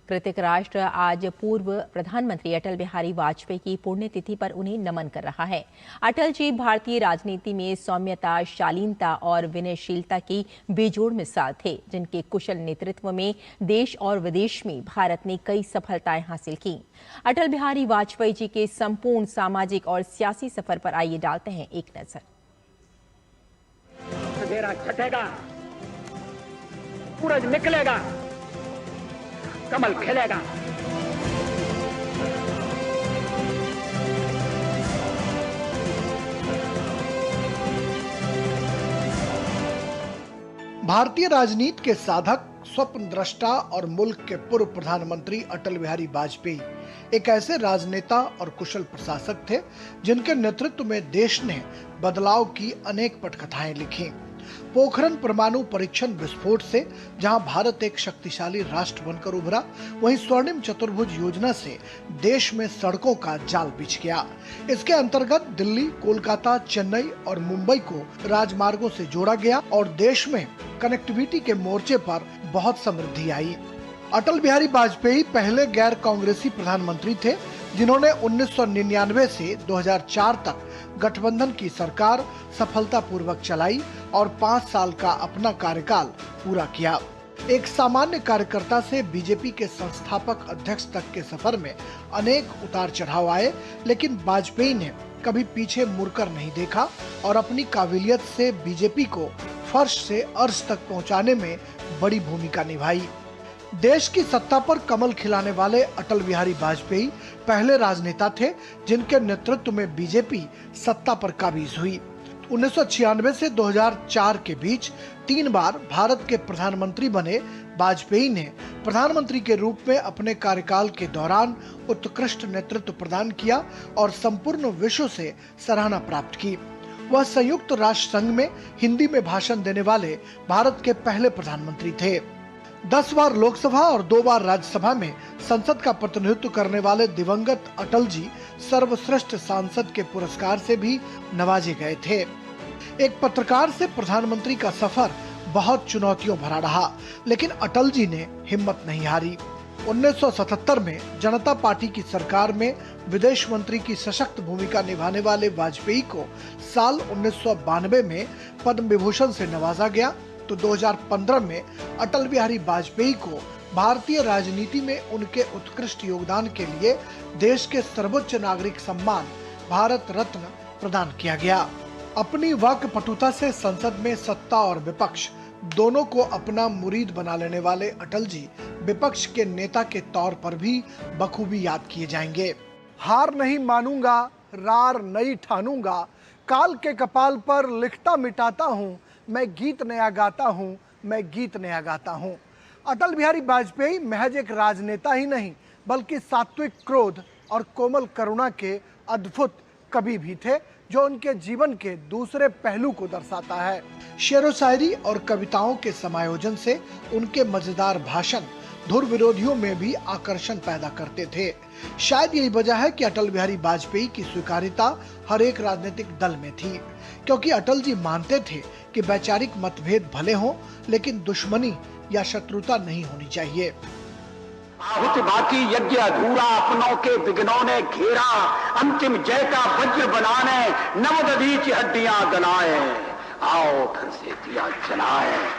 कृतज्ञ राष्ट्र आज पूर्व प्रधानमंत्री अटल बिहारी वाजपेयी की पुण्यतिथि पर उन्हें नमन कर रहा है। अटल जी भारतीय राजनीति में सौम्यता, शालीनता और विनयशीलता की बेजोड़ मिसाल थे, जिनके कुशल नेतृत्व में देश और विदेश में भारत ने कई सफलताएं हासिल की। अटल बिहारी वाजपेयी जी के संपूर्ण सामाजिक और सियासी सफर पर आइए डालते हैं एक नजर। अंधेरा छटेगा, सूरज निकलेगा, कमल खिलेगा। भारतीय राजनीति के साधक, स्वप्न दृष्टा और मुल्क के पूर्व प्रधानमंत्री अटल बिहारी वाजपेयी एक ऐसे राजनेता और कुशल प्रशासक थे जिनके नेतृत्व में देश ने बदलाव की अनेक पटकथाएं लिखी। पोखरण परमाणु परीक्षण विस्फोट से जहां भारत एक शक्तिशाली राष्ट्र बनकर उभरा, वहीं स्वर्णिम चतुर्भुज योजना से देश में सड़कों का जाल बिछ गया। इसके अंतर्गत दिल्ली, कोलकाता, चेन्नई और मुंबई को राजमार्गों से जोड़ा गया और देश में कनेक्टिविटी के मोर्चे पर बहुत समृद्धि आई। अटल बिहारी वाजपेयी पहले गैर कांग्रेसी प्रधानमंत्री थे जिन्होंने 1999 से 2004 तक गठबंधन की सरकार सफलतापूर्वक चलाई और 5 साल का अपना कार्यकाल पूरा किया। एक सामान्य कार्यकर्ता से बीजेपी के संस्थापक अध्यक्ष तक के सफर में अनेक उतार चढ़ाव आए, लेकिन वाजपेयी ने कभी पीछे मुड़कर नहीं देखा और अपनी काबिलियत से बीजेपी को फर्श से अर्श तक पहुंचाने में बड़ी भूमिका निभाई। देश की सत्ता पर कमल खिलाने वाले अटल बिहारी वाजपेयी पहले राजनेता थे जिनके नेतृत्व में बीजेपी सत्ता पर काबिज हुई। 1996 से 2004 के बीच 3 बार भारत के प्रधानमंत्री बने वाजपेयी ने प्रधानमंत्री के रूप में अपने कार्यकाल के दौरान उत्कृष्ट नेतृत्व प्रदान किया और संपूर्ण विश्व से सराहना प्राप्त की। वह संयुक्त राष्ट्र संघ में हिंदी में भाषण देने वाले भारत के पहले प्रधानमंत्री थे। 10 बार लोकसभा और 2 बार राज्यसभा में संसद का प्रतिनिधित्व करने वाले दिवंगत अटल जी सर्वश्रेष्ठ सांसद के पुरस्कार से भी नवाजे गए थे। एक पत्रकार से प्रधानमंत्री का सफर बहुत चुनौतियों भरा रहा, लेकिन अटल जी ने हिम्मत नहीं हारी। 1977 में जनता पार्टी की सरकार में विदेश मंत्री की सशक्त भूमिका निभाने वाले वाजपेयी को साल 1992 में पद्म विभूषण से नवाजा गया, तो 2015 में अटल बिहारी वाजपेयी को भारतीय राजनीति में उनके उत्कृष्ट योगदान के लिए देश के सर्वोच्च नागरिक सम्मान भारत रत्न प्रदान किया गया। अपनी वाक्पटुता से संसद में सत्ता और विपक्ष दोनों को अपना मुरीद बना लेने वाले अटल जी विपक्ष के नेता के तौर पर भी बखूबी याद किए जाएंगे। हार नहीं मानूंगा, रार नहीं ठानूंगा, काल के कपाल पर लिखता मिटाता हूँ, मैं गीत नया गाता हूँ, मैं गीत नया गाता हूँ। अटल बिहारी वाजपेयी महज एक राजनेता ही नहीं, बल्कि सात्विक क्रोध और कोमल करुणा के अद्भुत कवि भी थे, जो उनके जीवन के दूसरे पहलू को दर्शाता है। शेरो शायरी और कविताओं के समायोजन से उनके मजेदार भाषण धुर विरोधियों में भी आकर्षण पैदा करते थे। शायद यही वजह है कि अटल बिहारी वाजपेयी की स्वीकार्यता हर एक राजनीतिक दल में थी, क्योंकि अटल जी मानते थे कि वैचारिक मतभेद भले हों, लेकिन दुश्मनी या शत्रुता नहीं होनी चाहिए। आहुति बाकी यज्ञ अधूरा, अपनों के विघ्नों ने घेरा, अंतिम जय का वज्र बनाने नवदधीच हड्डियां गलाए, आओ घर से दिया जलाए।